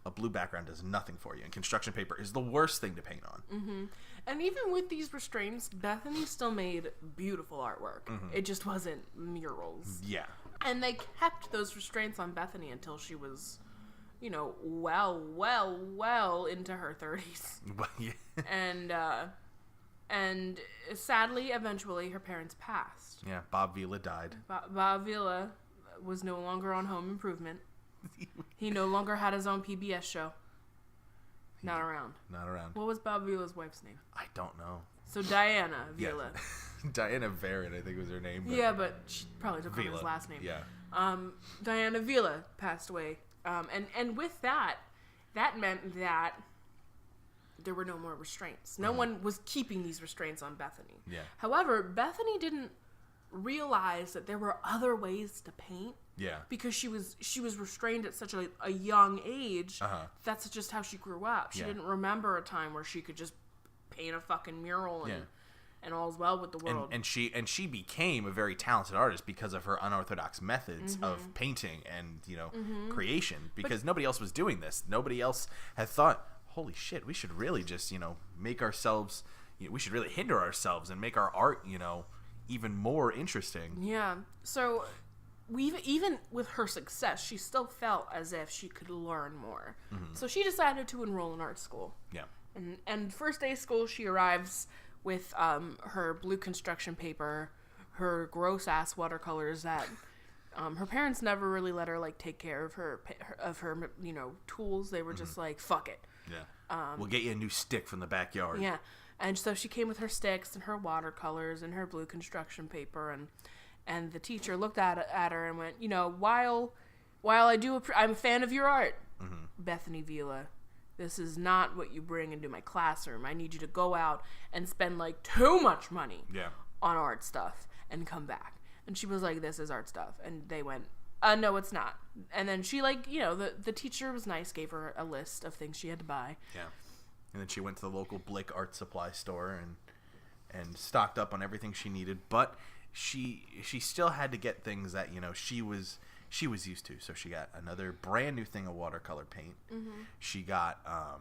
A blue background does nothing for you, and construction paper is the worst thing to paint on. And even with these restraints, Bethany still made beautiful artwork. It just wasn't murals. Yeah. And they kept those restraints on Bethany until she was, well into her 30s. And sadly, eventually, her parents passed. Yeah, Bob Vila died. Bob Vila was no longer on Home Improvement. He no longer had his own PBS show. Not around. What was Bob Vila's wife's name? I don't know. So Diana Vila. Yeah. Diana Barrett, I think was her name. But she probably took on his last name. Yeah. Diana Vila passed away. And with that meant that there were no more restraints. No one was keeping these restraints on Bethany. Yeah. However, Bethany didn't realize that there were other ways to paint. Yeah. Because she was restrained at such a young age. That's just how she grew up. She didn't remember a time where she could just paint a fucking mural and all's well with the world. And she became a very talented artist because of her unorthodox methods of painting and creation. Because nobody else was doing this. Nobody else had thought, holy shit, we should really just make ourselves. We should really hinder ourselves and make our art even more interesting. Yeah. So. Even with her success, she still felt as if she could learn more. So she decided to enroll in art school. Yeah. And first day of school, she arrives with her blue construction paper, her gross ass watercolors that her parents never really let her take care of her tools. They were just like, fuck it. Yeah. We'll get you a new stick from the backyard. Yeah. And so she came with her sticks and her watercolors and her blue construction paper and the teacher looked at her and went, while I'm a fan of your art, Bethany Vila, this is not what you bring into my classroom. I need you to go out and spend too much money on art stuff and come back. And she was like, this is art stuff. And they went, no, it's not. And then she the teacher was nice, gave her a list of things she had to buy. Yeah. And then she went to the local Blick art supply store and stocked up on everything she needed, but she still had to get things that she was used to. So she got another brand new thing of watercolor paint. She got a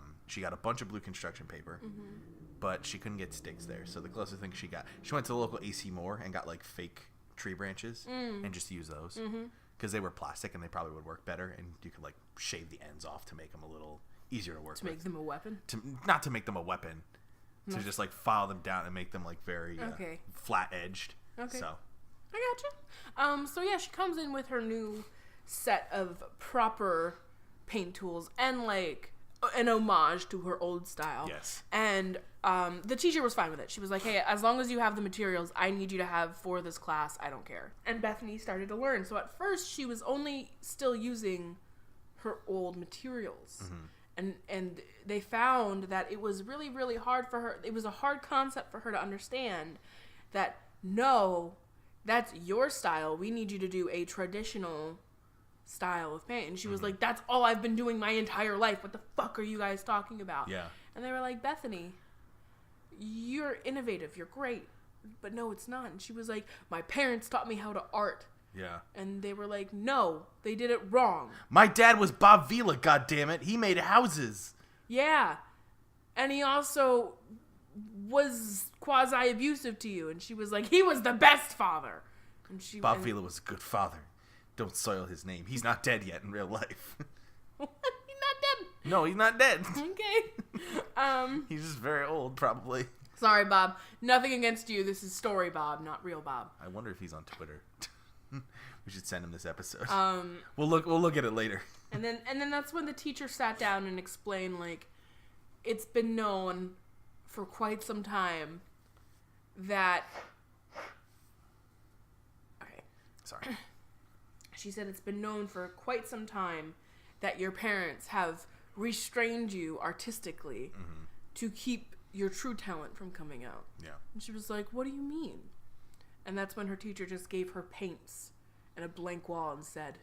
bunch of blue construction paper, but she couldn't get sticks there. So the closest thing she went to the local AC Moore and got fake tree branches and just used those because they were plastic and they probably would work better, and you could shave the ends off to make them a little easier to work To make them a weapon? Not to make them a weapon. To just, like, file them down and make them, like, very flat-edged. Okay. So. I gotcha. So, yeah, she comes in with her new set of proper paint tools and, like, an homage to her old style. Yes. And the teacher was fine with it. She was like, hey, as long as you have the materials I need you to have for this class, I don't care. And Bethany started to learn. So at first, she was only still using her old materials. And they found that it was really, really hard for her. It was a hard concept for her to understand that, no, that's your style. We need you to do a traditional style of paint. And she was like, that's all I've been doing my entire life. What the fuck are you guys talking about? Yeah. And they were like, Bethany, you're innovative. You're great. But no, it's not. And she was like, my parents taught me how to art. Yeah. And they were like, no, they did it wrong. My dad was Bob Vila, goddammit. He made houses. Yeah. And he also was quasi-abusive to you. And she was like, he was the best father. And Bob Vila was a good father. Don't soil his name. He's not dead yet in real life. He's not dead. No, he's not dead. Okay. He's just very old, probably. Sorry, Bob. Nothing against you. This is Story Bob, not Real Bob. I wonder if he's on Twitter. We should send him this episode. We'll look at it later. And then that's when the teacher sat down and explained, like, it's been known for quite some time that. Okay. Sorry. She said it's been known for quite some time that your parents have restrained you artistically to keep your true talent from coming out. Yeah. And she was like, what do you mean? And that's when her teacher just gave her paints and a blank wall and said,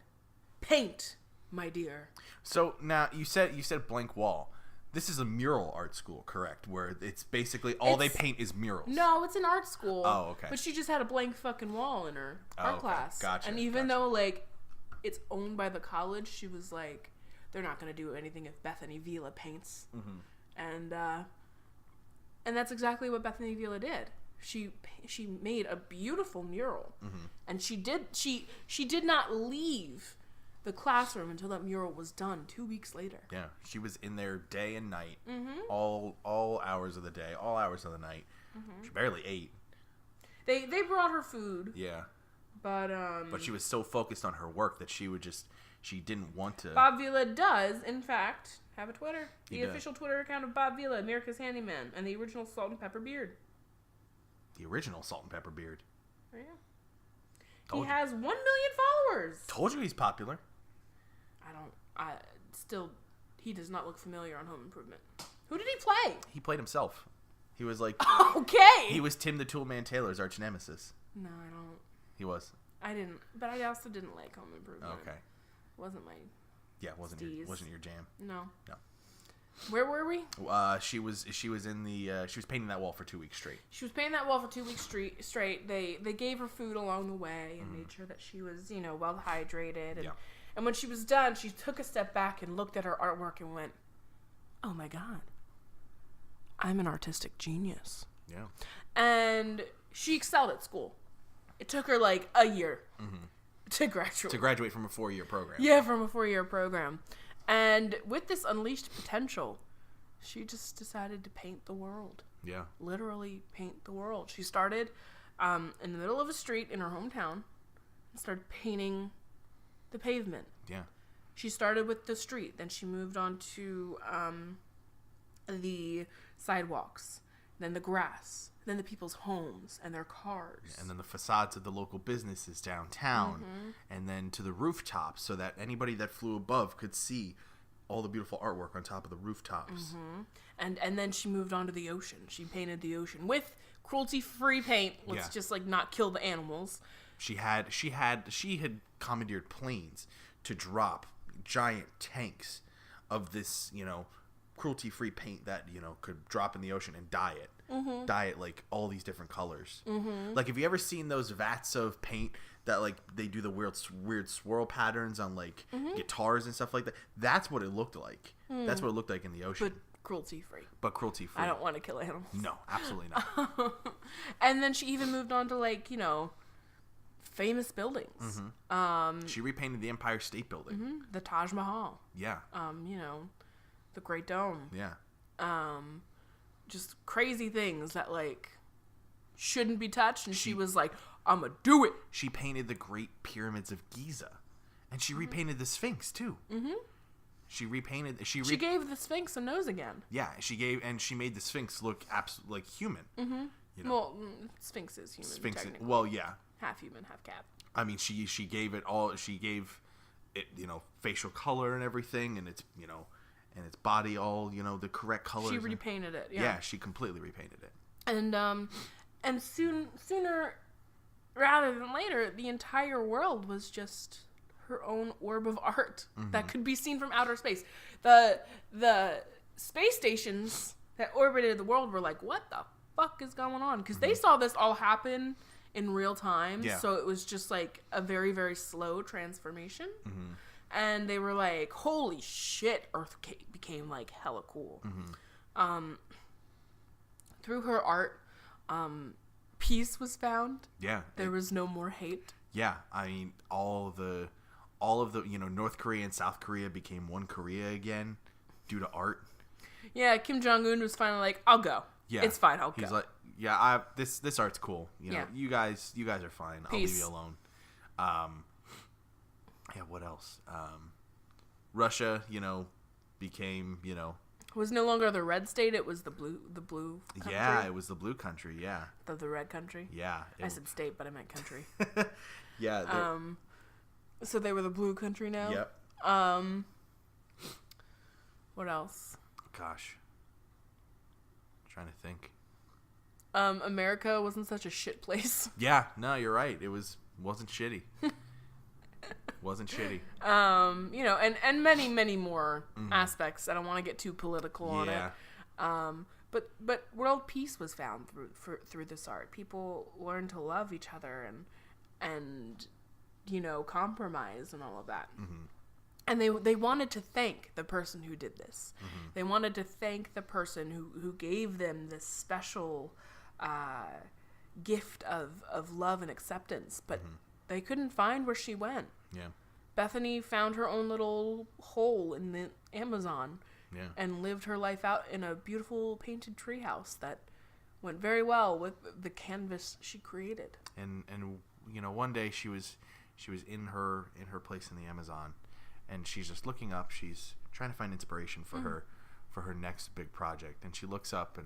paint, my dear. So now you said blank wall. This is a mural art school, correct? Where it's basically all they paint is murals. No, it's an art school. Oh, okay. But she just had a blank fucking wall in her art class. Gotcha. And even though, like, it's owned by the college, she was like, they're not going to do anything if Bethany Vila paints. And that's exactly what Bethany Vila did. She made a beautiful mural, and she did not leave the classroom until that mural was done 2 weeks later. Yeah, she was in there day and night, all hours of the day, all hours of the night. She barely ate. They brought her food. Yeah, but she was so focused on her work that she didn't want to. Bob Vila does, in fact, have a Twitter. He the does. Official Twitter account of Bob Vila, America's Handyman, and the original Salt and Pepper Beard. The original Salt and Pepper Beard. Oh, yeah. Told He you. has 1 million followers. Told you he's popular. He does not look familiar on Home Improvement. Who did he play? He played himself. He was like... Okay. He was Tim the Toolman Taylor's arch nemesis. No, I don't. He was. I didn't. But I also didn't like Home Improvement. Okay. Wasn't my... Yeah, wasn't your jam. No. No. Where were we? She was in the she was painting that wall for 2 weeks straight. She was painting that wall for 2 weeks straight. They gave her food along the way and made sure that she was, well hydrated. And when she was done, she took a step back and looked at her artwork and went, "Oh my God, I'm an artistic genius." Yeah. And she excelled at school. It took her like a year to graduate. To graduate from a 4-year program. Yeah, from a 4-year program. And with this unleashed potential, she just decided to paint the world. Yeah. Literally paint the world. She started in the middle of a street in her hometown and started painting the pavement. Yeah. She started with the street. Then she moved on to the sidewalks. Then the grass. Then the people's homes and their cars. Yeah, and then the facades of the local businesses downtown. And then to the rooftops so that anybody that flew above could see all the beautiful artwork on top of the rooftops. And then she moved on to the ocean. She painted the ocean with cruelty-free paint. Let's just like not kill the animals. She had commandeered planes to drop giant tanks of this, cruelty-free paint that, could drop in the ocean and dye it. Dye it like all these different colors. Like, have you ever seen those vats of paint that like they do the weird swirl patterns on like guitars and stuff like that? That's what it looked like. That's what it looked like in the ocean. But cruelty-free. I don't want to kill animals. No, absolutely not. And then she even moved on to like, famous buildings. She repainted the Empire State Building. The Taj Mahal. Yeah. the Great Dome. Yeah. Just crazy things that, like, shouldn't be touched, and she was like, I'm gonna do it. She painted the Great Pyramids of Giza, and she repainted the Sphinx too. Mm-hmm. She gave the Sphinx a nose again. Yeah, she made the Sphinx look absolutely like human. Mm-hmm. You know? Well, Sphinx is human. Well, yeah. Half human, half cat. I mean, she gave it all. She gave it, you know, facial color and everything, and its, you know, and its body all, you know, the correct colors. She repainted it. Yeah. Yeah, she completely repainted it. And sooner rather than later, the entire world was just her own orb of art that could be seen from outer space. The space stations that orbited the world were like, what the fuck is going on? Because they saw this all happen in real time. Yeah. So it was just like a very, very slow transformation. Mm-hmm. And they were like, holy shit, Earth became like hella cool. Mm-hmm. Through her art, peace was found. Yeah. There was no more hate. Yeah. I mean, all of the, you know, North Korea and South Korea became one Korea again due to art. Yeah, Kim Jong-un was finally like, I'll go. Yeah. It's fine, I'll go. He's like, yeah, this art's cool. You know, you guys are fine. I'll leave you alone. Yeah, what else? Russia, you know, became, you know, was no longer the red state, it was the blue country. Yeah, it was the blue country, yeah. The red country? Yeah. I said state, but I meant country. Yeah. So they were the blue country now? Yep. What else? Gosh. I'm trying to think. America wasn't such a shit place. Yeah, no, you're right. It wasn't shitty. Wasn't shitty. You know, and many more aspects. I don't want to get too political on it. But world peace was found through this art. People learned to love each other and you know, compromise and all of that. Mm-hmm. And they wanted to thank the person who did this. Mm-hmm. They wanted to thank the person who gave them this special gift of love and acceptance. But they couldn't find where she went. Yeah. Bethany found her own little hole in the Amazon and lived her life out in a beautiful painted treehouse that went very well with the canvas she created. And you know, one day she was in her place in the Amazon, and she's just looking up. She's trying to find inspiration for her next big project, and she looks up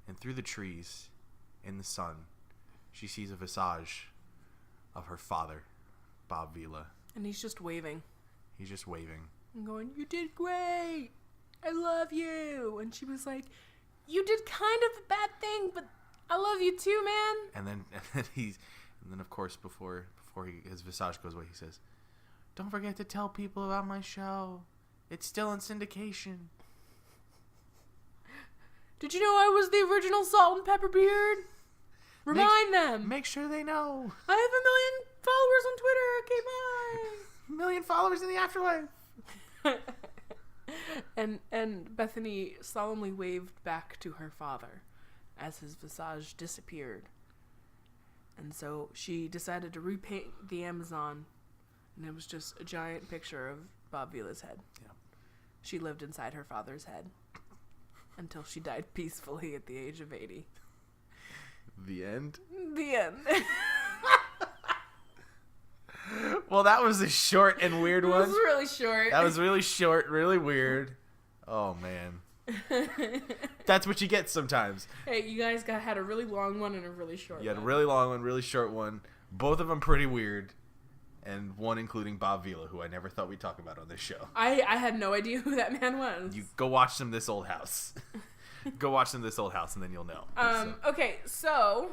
and through the trees in the sun, she sees a visage of her father, Bob Vila. And he's just waving. And going, you did great. I love you. And she was like, you did kind of a bad thing, but I love you too, man. And then of course before his visage goes away, he says, don't forget to tell people about my show. It's still in syndication. Did you know I was the original Salt and Pepper Beard? Remind them. Make sure they know. I have 1 million followers on Twitter. Okay, bye. 1 million followers in the afterlife. and Bethany solemnly waved back to her father as his visage disappeared. And so she decided to repaint the Amazon, and it was just a giant picture of Bob Vila's head. Yeah. She lived inside her father's head until she died peacefully at the age of 80. The end? The end. Well, that was a short and weird one. It was really short. That was really short, really weird. Oh, man. That's what you get sometimes. Hey, you guys had a really long one and a really short one. You had a really long one, really short one. Both of them pretty weird. And one including Bob Vila, who I never thought we'd talk about on this show. I had no idea who that man was. You go watch them This Old House. Go watch them This Old House, and then you'll know. Okay, so...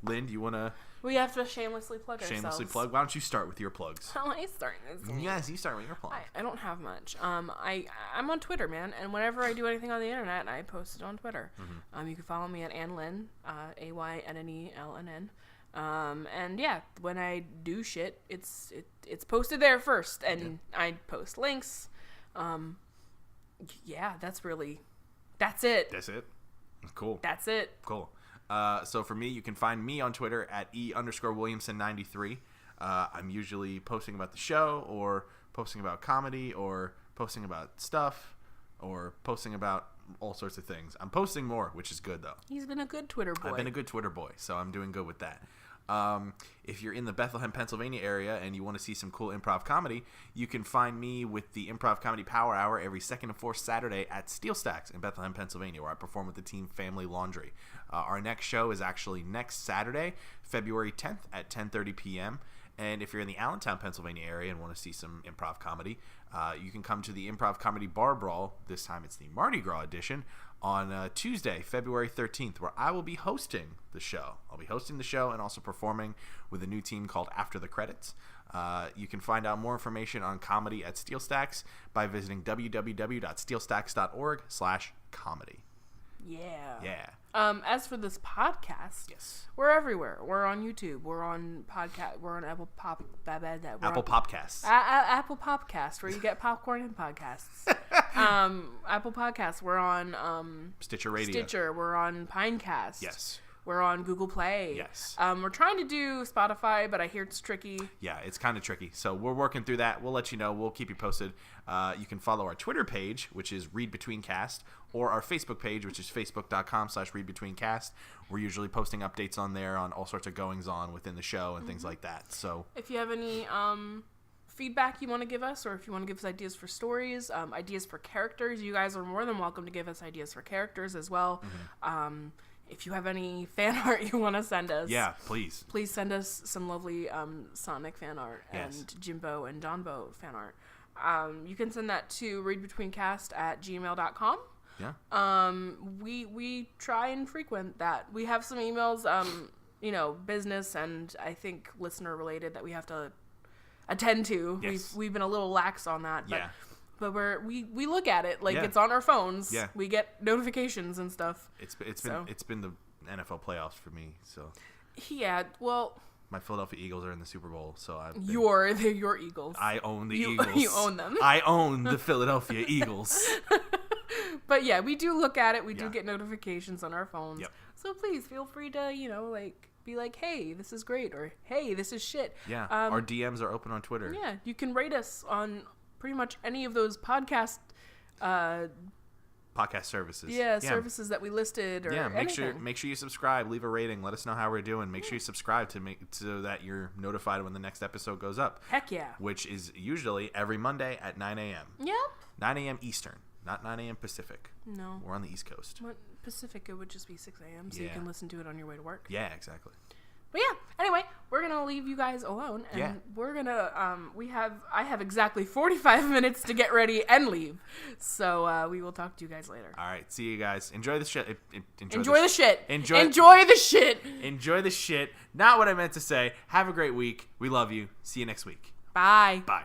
Lynn, do you want to... We have to shamelessly plug ourselves. Shamelessly plug? Why don't you start with your plugs? How am I starting this? Yes, you start with your plug. I don't have much. I'm on Twitter, man, and whenever I do anything on the internet, I post it on Twitter. Mm-hmm. You can follow me at AnnLynn, AYNNELNN. And yeah, when I do shit, it's posted there first, and I post links. Yeah, that's it. That's it? Cool. That's it. Cool. So for me, you can find me on Twitter at E_Williamson93. I'm usually posting about the show, or posting about comedy, or posting about stuff, or posting about all sorts of things. I'm posting more, which is good, though. He's been a good Twitter boy. I've been a good Twitter boy, so I'm doing good with that. If you're in the Bethlehem, Pennsylvania area and you want to see some cool improv comedy, you can find me with the Improv Comedy Power Hour every second and fourth Saturday at Steel Stacks in Bethlehem, Pennsylvania, where I perform with the team Family Laundry. Our next show is actually next Saturday, February 10th at 10:30 p.m. And if you're in the Allentown, Pennsylvania area and want to see some improv comedy, you can come to the Improv Comedy Bar Brawl. This time it's the Mardi Gras edition on Tuesday, February 13th, where I will be hosting the show. I'll be hosting the show and also performing with a new team called After the Credits. You can find out more information on comedy at Steel Stacks by visiting www.steelstacks.org/comedy. Yeah. As for this podcast, yes, we're everywhere. We're on YouTube. We're on podcast. We're on Apple Popcasts. Apple Popcast, where you get popcorn and podcasts. Apple Podcasts. We're on Stitcher Radio. Stitcher. We're on Pinecast. Yes. We're on Google Play. Yes. We're trying to do Spotify, but I hear it's tricky. Yeah, it's kind of tricky. So we're working through that. We'll let you know. We'll keep you posted. You can follow our Twitter page, which is readbetweencast, or our Facebook page, which is facebook.com/readbetweencast. We're usually posting updates on there on all sorts of goings-on within the show and things like that. So if you have any feedback you want to give us, or if you want to give us ideas for stories, ideas for characters, you guys are more than welcome to give us ideas for characters as well. If you have any fan art you want to send us, yeah, please send us some lovely Sonic fan art and Jimbo and Donbo fan art. You can send that to readbetweencast@gmail.com. Yeah. We try and frequent that. We have some emails, business and I think listener related that we have to attend to. Yes. We've been a little lax on that. But, yeah. But we look at it like it's on our phones. Yeah. We get notifications and stuff. It's been the NFL playoffs for me. So. Yeah. Well. My Philadelphia Eagles are in the Super Bowl, so they're your Eagles. I own the Eagles. You own them. I own the Philadelphia Eagles. But yeah, we do look at it. We do get notifications on our phones. Yep. So please feel free to be like, hey, this is great, or hey, this is shit. Yeah. Our DMs are open on Twitter. Yeah, you can rate us on pretty much any of those podcast services. Yeah, services that we listed, or make sure you subscribe, leave a rating, let us know how we're doing. Make sure you subscribe so that you're notified when the next episode goes up. Heck yeah. Which is usually every Monday at 9 a.m. Yep. 9 a.m. Eastern, not 9 a.m. Pacific. No. We're on the East Coast. Pacific, it would just be 6 a.m. so you can listen to it on your way to work. Yeah, exactly. But yeah, anyway, we're going to leave you guys alone, and we're going to, I have exactly 45 minutes to get ready and leave, so we will talk to you guys later. All right, see you guys. Enjoy the shit. Enjoy the shit. Enjoy the shit. Enjoy the shit. Not what I meant to say. Have a great week. We love you. See you next week. Bye. Bye.